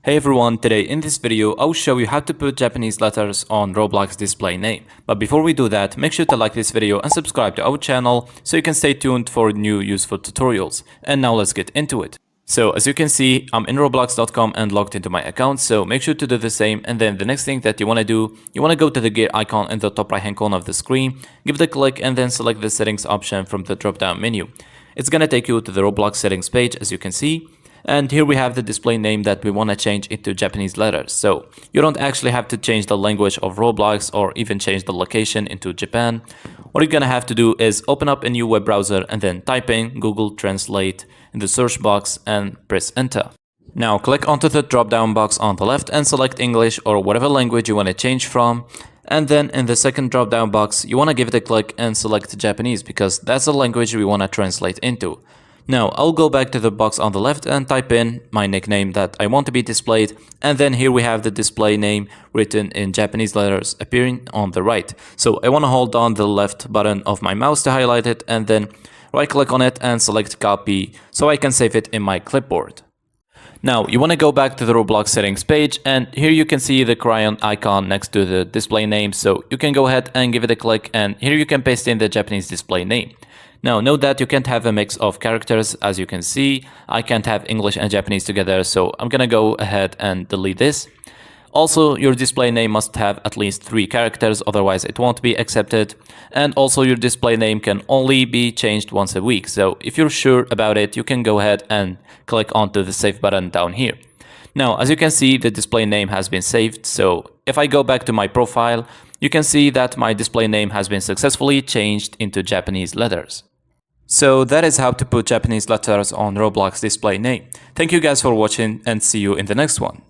Hey everyone, today in this video I'll show you how to put Japanese letters on Roblox display name. But before we do that, make sure to like this video and subscribe to our channel so you can stay tuned for new useful tutorials. And now let's get into it. So as you can see, I'm in roblox.com and logged into my account, so make sure to do the same. And then the next thing that you want to do, you want to go to the gear icon in the top right hand corner of the screen, give it a click and then select the settings option from the drop down menu. It's gonna take you to the Roblox settings page as you can see. And here we have the display name that we want to change into Japanese letters. So you don't actually have to change the language of Roblox or even change the location into Japan. What you're going to have to do is open up a new web browser and then type in Google Translate in the search box and press enter. Now click onto the drop down box on the left and select English or whatever language you want to change from. And then in the second drop down box, you want to give it a click and select Japanese because that's the language we want to translate into. Now I'll go back to the box on the left and type in my nickname that I want to be displayed, and then here we have the display name written in Japanese letters appearing on the right. So I want to hold down the left button of my mouse to highlight it and then right click on it and select copy so I can save it in my clipboard. Now you want to go back to the Roblox settings page, and here you can see the crayon icon next to the display name, so you can go ahead and give it a click, and here you can paste in the Japanese display name. Now note that you can't have a mix of characters. As you can see, I can't have English and Japanese together, so I'm gonna go ahead and delete this. Also, your display name must have at least 3 characters, otherwise it won't be accepted. And also your display name can only be changed once a week, so if you're sure about it, you can go ahead and click onto the save button down here. Now, as you can see, the display name has been saved, so if I go back to my profile, you can see that my display name has been successfully changed into Japanese letters. So that is how to put Japanese letters on Roblox display name. Thank you guys for watching and see you in the next one.